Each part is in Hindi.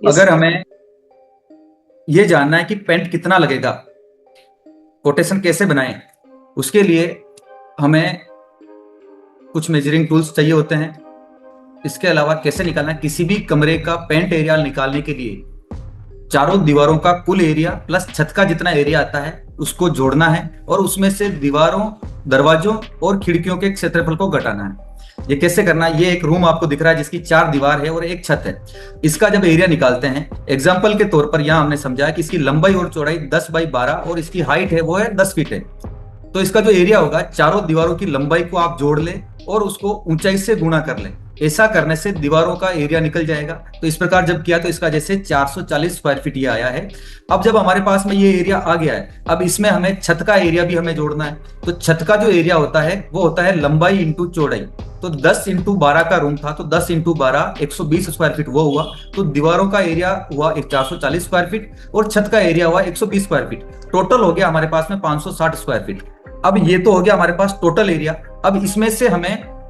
यस। अगर हमें ये जानना है कि पेंट कितना लगेगा, कोटेशन कैसे बनाएं, उसके लिए हमें कुछ मेजरिंग टूल्स चाहिए होते हैं। इसके अलावा कैसे निकालना है किसी भी कमरे का पेंट एरिया निकालने के लिए, चारों दीवारों का कुल एरिया प्लस छत का जितना एरिया आता है उसको जोड़ना है और उसमें से दीवारों, दरवाजों और खिड़कियों के क्षेत्रफल को घटाना है। ये कैसे करना है? ये एक रूम आपको दिख रहा है जिसकी 4 दीवार है और एक छत है। इसका जब एरिया निकालते हैं, एग्जाम्पल के तौर पर यहाँ हमने समझा है कि इसकी लंबाई और चौड़ाई 10x12 और इसकी हाइट है वो है 10 फीट है। तो इसका जो एरिया होगा, चारों दीवारों की लंबाई को आप जोड़ लें और उसको ऊंचाई से गुणा कर लें। ऐसा करने से दीवारों का एरिया निकल जाएगा। तो इस प्रकार जब किया तो इसका जैसे 440 स्क्वायर फीट ये आया है। अब जब हमारे पास में ये एरिया आ गया है, अब इसमें हमें छत का एरिया भी हमें जोड़ना है। तो छत का जो एरिया होता है वो होता है लंबाई इंटू चौड़ाई। तो 10 इंटू 12 का रूम था, तो 10 इंटू 12 120 स्क्वायर फीट वो हुआ। तो दीवारों का एरिया हुआ 440 स्क्वायर फीट और छत का एरिया हुआ 120 स्क्वायर फीट। टोटल हो गया हमारे पास में 560 स्क्वायर फीट। अब ये तो हो गया हमारे पास टोटल एरिया। अब इसमें से हमें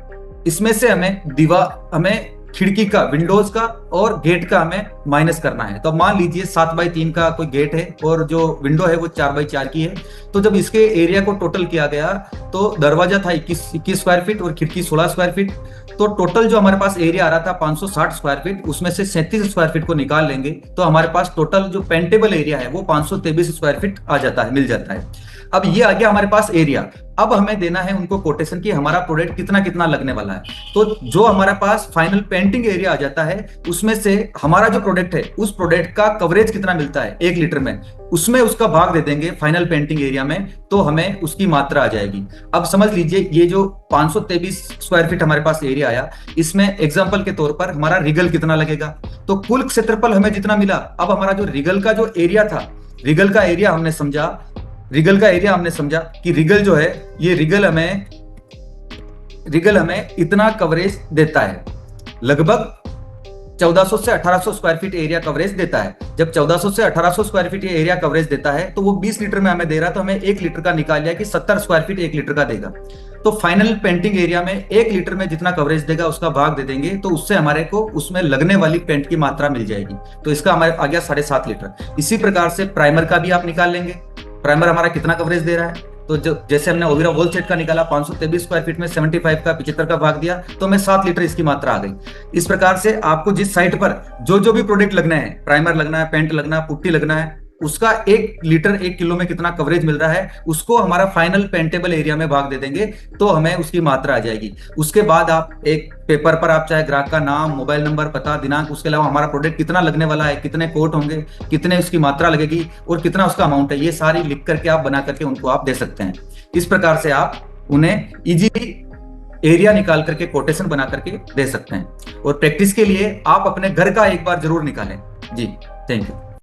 हमें खिड़की का, विंडोज का और गेट का हमें माइनस करना है। तो अब मान लीजिए 7x3 का कोई गेट है और जो विंडो है वो 4x4 की है। तो जब इसके एरिया को टोटल किया गया तो दरवाजा था 21 स्क्वायर फीट और खिड़की 16 स्क्वायर फीट। तो टोटल जो हमारे पास एरिया आ रहा था 560 स्क्वायर फीट, उसमें से 37 स्क्वायर फीट को निकाल लेंगे तो हमारे पास टोटल जो पेंटेबल एरिया है वो 523 स्क्वायर फीट आ जाता है, मिल जाता है। अब ये आ गया हमारे पास एरिया। अब हमें देना है उनको कोटेशन की हमारा प्रोडक्ट कितना कितना लगने वाला है। तो जो हमारा पास फाइनल पेंटिंग एरिया आ जाता है उसमें से हमारा जो प्रोडक्ट है उस प्रोडक्ट का कवरेज कितना मिलता है 1 लीटर में, उसमें उसका भाग दे देंगे फाइनल पेंटिंग एरिया में, तो हमें उसकी मात्रा आ जाएगी। अब समझ लीजिए ये जो 523 स्क्वायर फीट हमारे पास एरिया आया, इसमें एग्जाम्पल के तौर पर हमारा रिगल कितना लगेगा। तो कुल क्षेत्रफल हमें जितना मिला, अब हमारा जो रिगल का जो एरिया था, रिगल का एरिया हमने समझा कि रिगल जो है, ये रिगल हमें इतना कवरेज देता है, लगभग 1400 से 1800 स्क्वायर फीट एरिया कवरेज देता है। जब 1400 से 1800 स्क्वायर फीट एरिया कवरेज देता है तो वो 20 लीटर में हमें दे रहा है, तो हमें 1 लीटर का निकाल लिया कि 70 स्क्वायर फीट 1 लीटर का देगा। तो फाइनल पेंटिंग एरिया में 1 लीटर में जितना कवरेज देगा उसका भाग दे देंगे, तो उससे हमारे को उसमें लगने वाली पेंट की मात्रा मिल जाएगी। तो इसका हमारे आ गया 7.5 लीटर। इसी प्रकार से प्राइमर का भी आप निकाल लेंगे, प्राइमर हमारा कितना कवरेज दे रहा है। तो जैसे हमने ओविरा वॉल सेट का निकाला 523 स्क्वायर फीट में 75 का 75 का भाग दिया, तो हमें 7 लीटर इसकी मात्रा आ गई। इस प्रकार से आपको जिस साइट पर जो जो भी प्रोडक्ट लगना है, प्राइमर लगना है, पेंट लगना है, पुट्टी लगना है, उसका 1 लीटर 1 किलो में कितना कवरेज मिल रहा है उसको हमारा फाइनल पेंटेबल एरिया में भाग दे देंगे, तो हमें उसकी मात्रा आ जाएगी। उसके बाद आप एक पेपर पर आप चाहे ग्राहक का नाम, मोबाइल नंबर, पता, दिनांक, उसके अलावा हमारा प्रोडक्ट कितना लगने वाला है, कितने कोट होंगे, कितने उसकी मात्रा लगेगी और कितना उसका अमाउंट है, ये सारी लिख करके आप बना करके उनको आप दे सकते हैं। इस प्रकार से आप उन्हें इजीली एरिया निकाल करके कोटेशन बना करके दे सकते हैं। और प्रैक्टिस के लिए आप अपने घर का एक बार जरूर निकालें। जी, थैंक यू।